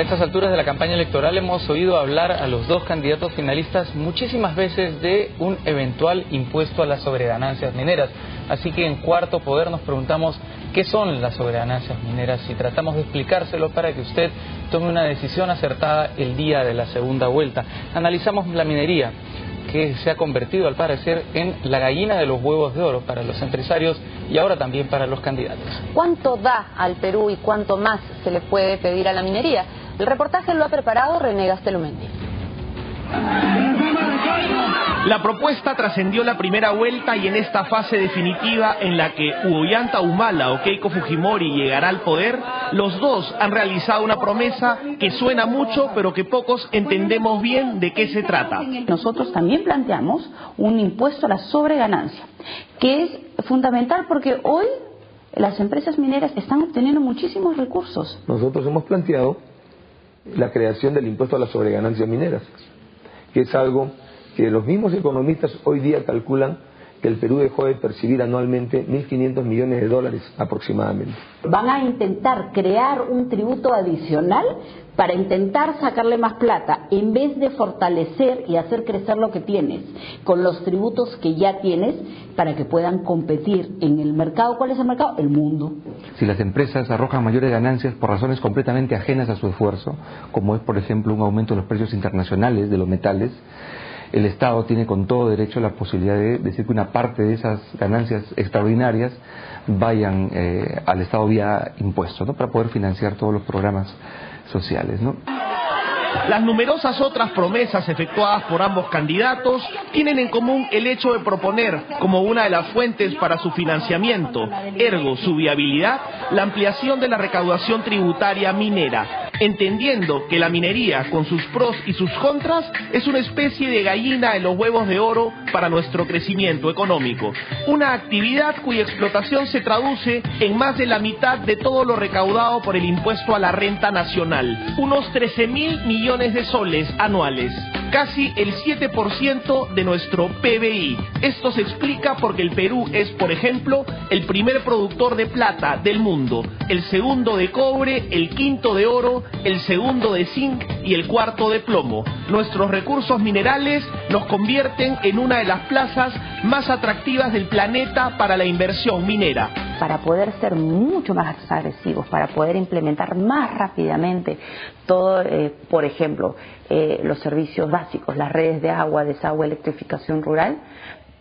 A estas alturas de la campaña electoral hemos oído hablar a los dos candidatos finalistas muchísimas veces de un eventual impuesto a las sobreganancias mineras. Así que en Cuarto Poder nos preguntamos qué son las sobreganancias mineras y tratamos de explicárselo para que usted tome una decisión acertada el día de la segunda vuelta. Analizamos la minería, que se ha convertido al parecer en la gallina de los huevos de oro para los empresarios y ahora también para los candidatos. ¿Cuánto da al Perú y cuánto más se le puede pedir a la minería? El reportaje lo ha preparado René Gastelumendi. La propuesta trascendió la primera vuelta y en esta fase definitiva en la que Ollanta Humala o Keiko Fujimori llegará al poder, los dos han realizado una promesa que suena mucho pero que pocos entendemos bien de qué se trata. Nosotros también planteamos un impuesto a la sobreganancia, que es fundamental porque hoy las empresas mineras están obteniendo muchísimos recursos. Nosotros hemos planteado la creación del impuesto a las sobreganancias mineras, que es algo que los mismos economistas hoy día calculan que el Perú dejó de percibir anualmente 1.500 millones de dólares aproximadamente. Van a intentar crear un tributo adicional para intentar sacarle más plata, en vez de fortalecer y hacer crecer lo que tienes, con los tributos que ya tienes, para que puedan competir en el mercado. ¿Cuál es el mercado? El mundo. Si las empresas arrojan mayores ganancias por razones completamente ajenas a su esfuerzo, como es por ejemplo un aumento de los precios internacionales de los metales, el Estado tiene con todo derecho la posibilidad de decir que una parte de esas ganancias extraordinarias vayan al Estado vía impuestos, ¿no?, para poder financiar todos los programas sociales, ¿no? Las numerosas otras promesas efectuadas por ambos candidatos tienen en común el hecho de proponer como una de las fuentes para su financiamiento, ergo su viabilidad, la ampliación de la recaudación tributaria minera, entendiendo que la minería, con sus pros y sus contras, es una especie de gallina de los huevos de oro para nuestro crecimiento económico. Una actividad cuya explotación se traduce en más de la mitad de todo lo recaudado por el impuesto a la renta nacional, unos 13.000 millones de soles anuales, casi el 7% de nuestro PBI. Esto se explica porque el Perú es, por ejemplo, el primer productor de plata del mundo, el segundo de cobre, el quinto de oro, el segundo de zinc y el cuarto de plomo. Nuestros recursos minerales nos convierten en una de las plazas más atractivas del planeta para la inversión minera. Para poder ser mucho más agresivos, para poder implementar más rápidamente todo, por ejemplo, los servicios básicos, las redes de agua, desagüe, electrificación rural,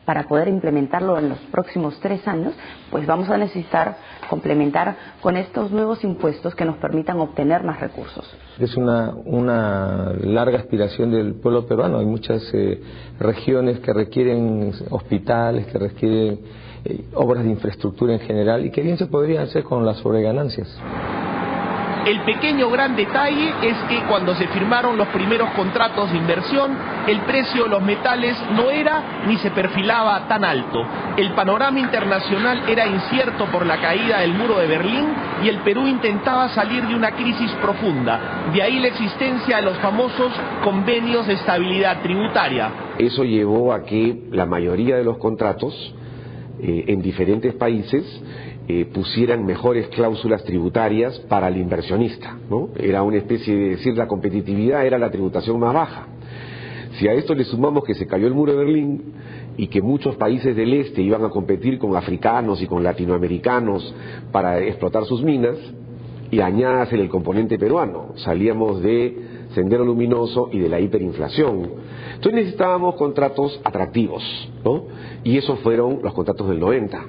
para poder implementarlo en los próximos 3 años, pues vamos a necesitar complementar con estos nuevos impuestos que nos permitan obtener más recursos. Es una larga aspiración del pueblo peruano. Hay muchas regiones que requieren hospitales, que requieren obras de infraestructura en general, y que bien se podrían hacer con las sobreganancias. El pequeño gran detalle es que cuando se firmaron los primeros contratos de inversión, el precio de los metales no era ni se perfilaba tan alto. El panorama internacional era incierto por la caída del muro de Berlín y el Perú intentaba salir de una crisis profunda. De ahí la existencia de los famosos convenios de estabilidad tributaria. Eso llevó a que la mayoría de los contratos en diferentes países pusieran mejores cláusulas tributarias para el inversionista, ¿no? Era una especie de decir, la competitividad era la tributación más baja. Si a esto le sumamos que se cayó el muro de Berlín y que muchos países del este iban a competir con africanos y con latinoamericanos para explotar sus minas, y añadas el componente peruano, salíamos de Sendero Luminoso y de la hiperinflación. Entonces necesitábamos contratos atractivos, ¿no? Y esos fueron los contratos del 90.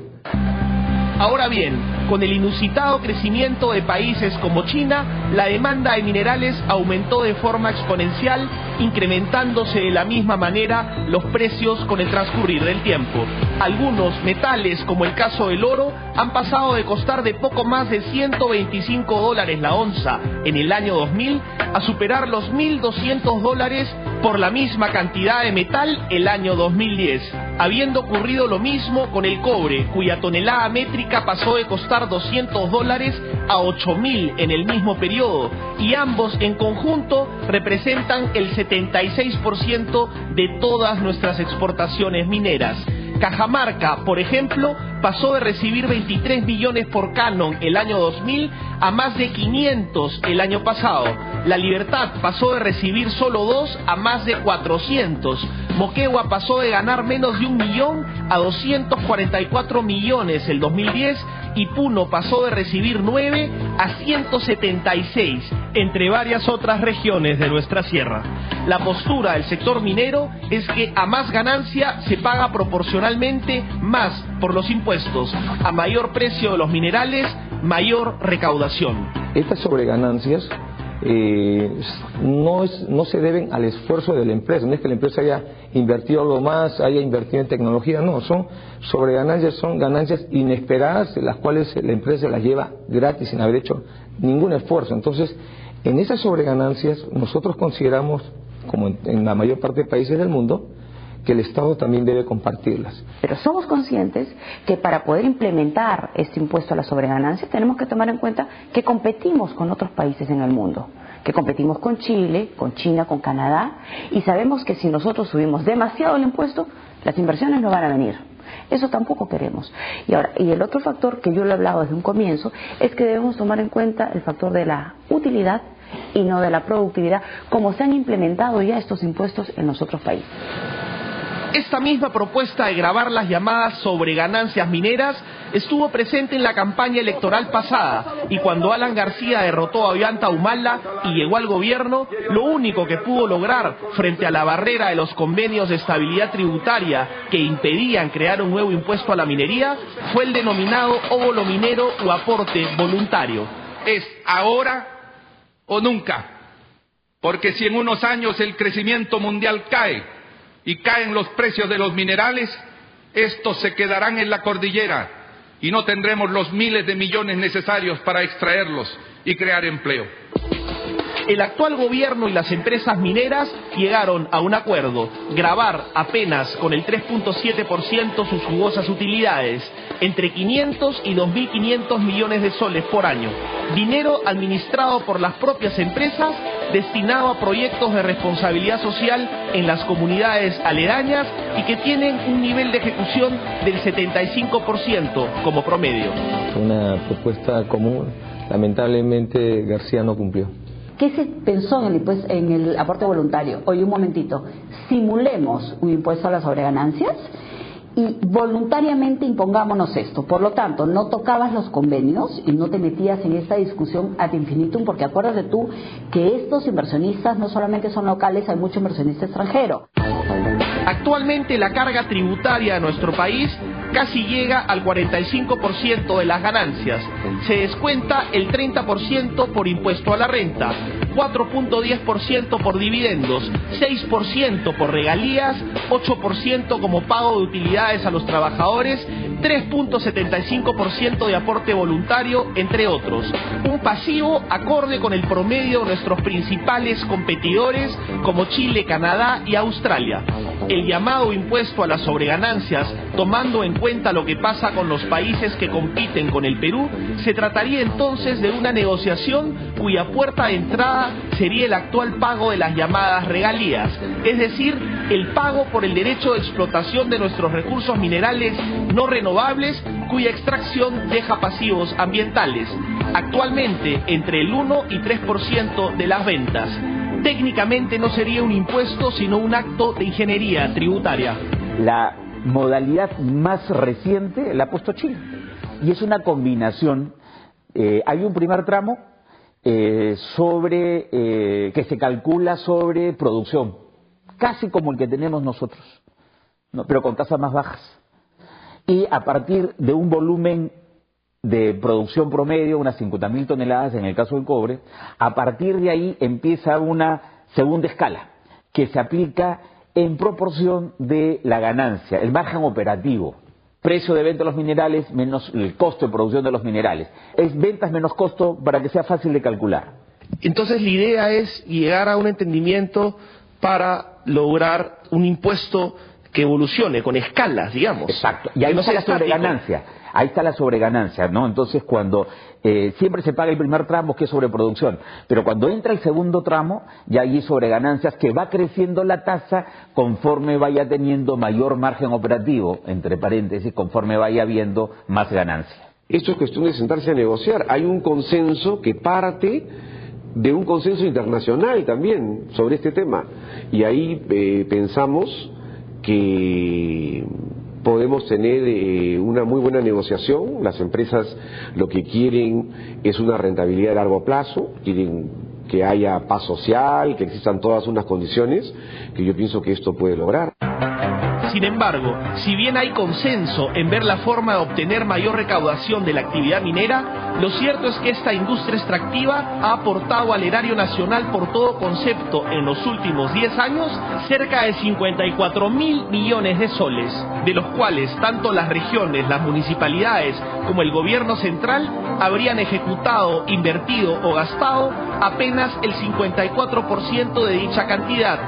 Ahora bien, con el inusitado crecimiento de países como China, la demanda de minerales aumentó de forma exponencial, incrementándose de la misma manera los precios con el transcurrir del tiempo. Algunos metales, como el caso del oro, han pasado de costar de poco más de $125 la onza en el año 2000 a superar los $1.200 por la misma cantidad de metal el año 2010, habiendo ocurrido lo mismo con el cobre, cuya tonelada métrica pasó de costar $200 a 8.000 en el mismo periodo, y ambos en conjunto representan el 76% de todas nuestras exportaciones mineras. Cajamarca, por ejemplo, pasó de recibir 23 millones por canon el año 2000 a más de 500 el año pasado. La Libertad pasó de recibir solo 2 a más de 400. Moquegua pasó de ganar menos de 1 millón a 244 millones el 2010 y Puno pasó de recibir 9 a 176, entre varias otras regiones de nuestra sierra. La postura del sector minero es que a más ganancia se paga proporcionalmente más por los impuestos. A mayor precio de los minerales, mayor recaudación. Estas sobreganancias no se deben al esfuerzo de la empresa, no es que la empresa haya invertido algo más, haya invertido en tecnología, no, son sobreganancias, son ganancias inesperadas, las cuales la empresa las lleva gratis sin haber hecho ningún esfuerzo. Entonces, en esas sobreganancias nosotros consideramos, como en la mayor parte de países del mundo, que el Estado también debe compartirlas. Pero somos conscientes que para poder implementar este impuesto a las sobreganancias tenemos que tomar en cuenta que competimos con otros países en el mundo, que competimos con Chile, con China, con Canadá, y sabemos que si nosotros subimos demasiado el impuesto, las inversiones no van a venir. Eso tampoco queremos. Y el otro factor que yo lo he hablado desde un comienzo es que debemos tomar en cuenta el factor de la utilidad y no de la productividad, como se han implementado ya estos impuestos en los otros países. Esta misma propuesta de gravar las llamadas sobreganancias mineras estuvo presente en la campaña electoral pasada, y cuando Alan García derrotó a Ollanta Humala y llegó al gobierno, lo único que pudo lograr frente a la barrera de los convenios de estabilidad tributaria que impedían crear un nuevo impuesto a la minería fue el denominado óvulo minero o aporte voluntario. Es ahora o nunca, porque si en unos años el crecimiento mundial cae y caen los precios de los minerales, estos se quedarán en la cordillera y no tendremos los miles de millones necesarios para extraerlos y crear empleo. El actual gobierno y las empresas mineras llegaron a un acuerdo: gravar apenas con el 3.7% sus jugosas utilidades, entre 500 y 2.500 millones de soles por año, dinero administrado por las propias empresas, destinado a proyectos de responsabilidad social en las comunidades aledañas y que tienen un nivel de ejecución del 75% como promedio. Una propuesta común, lamentablemente García no cumplió. ¿Qué se pensó en el aporte voluntario? Oye, un momentito, simulemos un impuesto a las sobreganancias y voluntariamente impongámonos esto. Por lo tanto, no tocabas los convenios y no te metías en esta discusión ad infinitum, porque acuérdate tú que estos inversionistas no solamente son locales, hay mucho inversionista extranjero. Actualmente la carga tributaria de nuestro país casi llega al 45% de las ganancias. Se descuenta el 30% por impuesto a la renta, 4.10% por dividendos, 6% por regalías, 8% como pago de utilidades a los trabajadores, 3.75% de aporte voluntario, entre otros. Un pasivo acorde con el promedio de nuestros principales competidores como Chile, Canadá y Australia. El llamado impuesto a las sobreganancias, tomando en cuenta lo que pasa con los países que compiten con el Perú, se trataría entonces de una negociación cuya puerta de entrada sería el actual pago de las llamadas regalías, es decir, el pago por el derecho de explotación de nuestros recursos minerales no renovables cuya extracción deja pasivos ambientales, actualmente entre el 1 y 3% de las ventas. Técnicamente no sería un impuesto, sino un acto de ingeniería tributaria. La modalidad más reciente la ha puesto Chile, y es una combinación. Hay un primer tramo que se calcula sobre producción, casi como el que tenemos nosotros, ¿no? Pero con tasas más bajas. Y a partir de un volumen de producción promedio, unas 50.000 toneladas en el caso del cobre, a partir de ahí empieza una segunda escala que se aplica en proporción de la ganancia, el margen operativo, precio de venta de los minerales menos el costo de producción de los minerales. Es ventas menos costo para que sea fácil de calcular. Entonces la idea es llegar a un entendimiento para lograr un impuesto que evolucione con escalas, digamos. Exacto. Y ahí no se la sobreganancia. ahí está la sobreganancia, ¿no? Entonces cuando siempre se paga el primer tramo, que es sobreproducción, pero cuando entra el segundo tramo ya hay sobreganancias, que va creciendo la tasa conforme vaya teniendo mayor margen operativo, entre paréntesis, conforme vaya habiendo más ganancia. Esto es cuestión de sentarse a negociar. Hay un consenso que parte de un consenso internacional también sobre este tema, y ahí pensamos que podemos tener una muy buena negociación. Las empresas lo que quieren es una rentabilidad a largo plazo, quieren que haya paz social, que existan todas unas condiciones que yo pienso que esto puede lograr. Sin embargo, si bien hay consenso en ver la forma de obtener mayor recaudación de la actividad minera, lo cierto es que esta industria extractiva ha aportado al erario nacional por todo concepto en los últimos 10 años cerca de 54.000 millones de soles, de los cuales tanto las regiones, las municipalidades como el gobierno central habrían ejecutado, invertido o gastado apenas el 54% de dicha cantidad,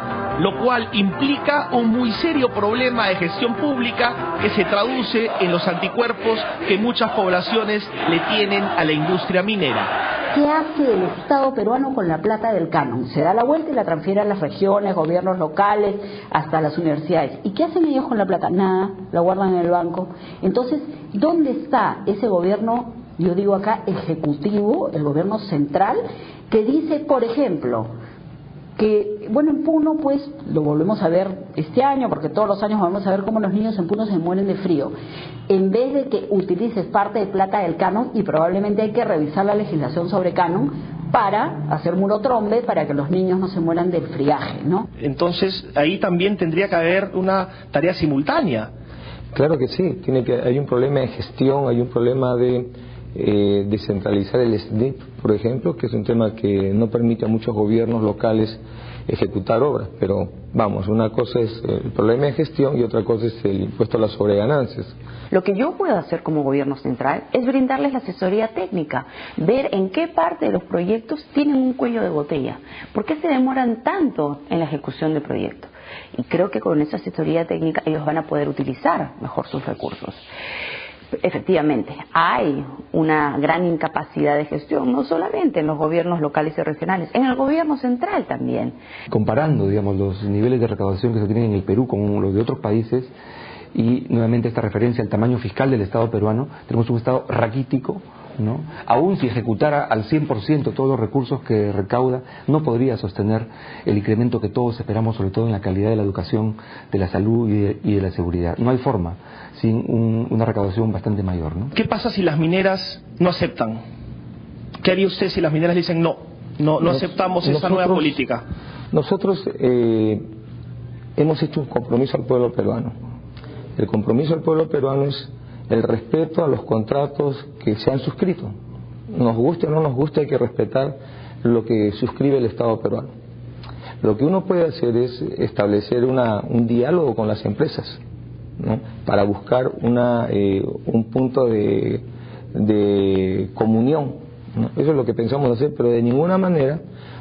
lo cual implica un muy serio problema de gestión pública que se traduce en los anticuerpos que muchas poblaciones le tienen a la industria minera. ¿Qué hace el Estado peruano con la plata del canon? Se da la vuelta y la transfiere a las regiones, gobiernos locales, hasta las universidades. ¿Y qué hacen ellos con la plata? Nada, la guardan en el banco. Entonces, ¿dónde está ese gobierno, yo digo acá, ejecutivo, el gobierno central, que dice, por ejemplo, que, bueno, en Puno, pues, lo volvemos a ver este año, porque todos los años vamos a ver cómo los niños en Puno se mueren de frío? En vez de que utilices parte de plata del canon, y probablemente hay que revisar la legislación sobre canon para hacer murotrombe, para que los niños no se mueran del friaje, ¿no? Entonces, ahí también tendría que haber una tarea simultánea. Claro que sí, hay un problema de gestión, hay un problema de descentralizar el SNIP, por ejemplo, que es un tema que no permite a muchos gobiernos locales ejecutar obras, pero vamos, una cosa es el problema de gestión y otra cosa es el impuesto a las sobreganancias. Lo que yo puedo hacer como gobierno central es brindarles la asesoría técnica, ver en qué parte de los proyectos tienen un cuello de botella, por qué se demoran tanto en la ejecución de proyectos. Y creo que con esa asesoría técnica ellos van a poder utilizar mejor sus recursos. Efectivamente, hay una gran incapacidad de gestión, no solamente en los gobiernos locales y regionales, en el gobierno central también. Comparando, digamos, los niveles de recaudación que se tienen en el Perú con los de otros países, y nuevamente esta referencia al tamaño fiscal del Estado peruano, tenemos un Estado raquítico, ¿no? Aún si ejecutara al 100% todos los recursos que recauda, no podría sostener el incremento que todos esperamos, sobre todo en la calidad de la educación, de la salud y de la seguridad. No hay forma sin una recaudación bastante mayor, ¿no? ¿Qué pasa si las mineras no aceptan? ¿Qué haría usted si las mineras dicen no aceptamos esa nueva política? Nosotros hemos hecho un compromiso al pueblo peruano. El compromiso al pueblo peruano es el respeto a los contratos que se han suscrito. Nos guste o no nos guste, hay que respetar lo que suscribe el Estado peruano. Lo que uno puede hacer es establecer un diálogo con las empresas, ¿no? Para buscar un punto de comunión, ¿no? Eso es lo que pensamos hacer, pero de ninguna manera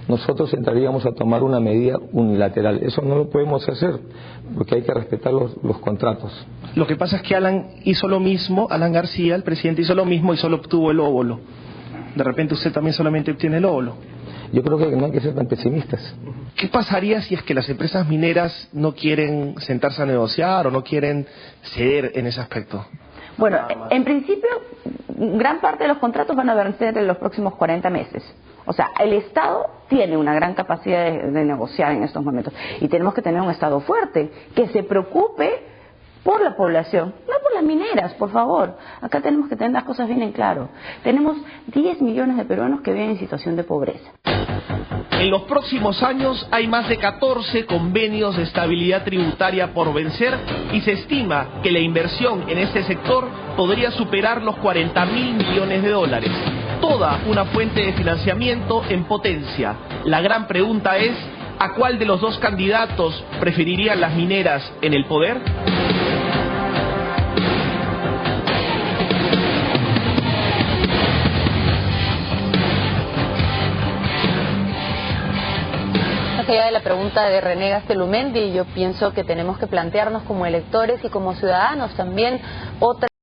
nosotros entraríamos a tomar una medida unilateral. Eso no lo podemos hacer, porque hay que respetar los contratos. Lo que pasa es que Alan García, el presidente, hizo lo mismo y solo obtuvo el óvulo. De repente usted también solamente obtiene el óvulo. Yo creo que no hay que ser tan pesimistas. ¿Qué pasaría si es que las empresas mineras no quieren sentarse a negociar o no quieren ceder en ese aspecto? Bueno, en principio, gran parte de los contratos van a vencer en los próximos 40 meses. O sea, el Estado tiene una gran capacidad de negociar en estos momentos. Y tenemos que tener un Estado fuerte, que se preocupe por la población, no por las mineras, por favor. Acá tenemos que tener las cosas bien en claro. Tenemos 10 millones de peruanos que viven en situación de pobreza. En los próximos años hay más de 14 convenios de estabilidad tributaria por vencer y se estima que la inversión en este sector podría superar los 40.000 millones de dólares. Toda una fuente de financiamiento en potencia. La gran pregunta es, ¿a cuál de los dos candidatos preferirían las mineras en el poder? Más allá de la pregunta de René Gastelumendi, yo pienso que tenemos que plantearnos como electores y como ciudadanos también otra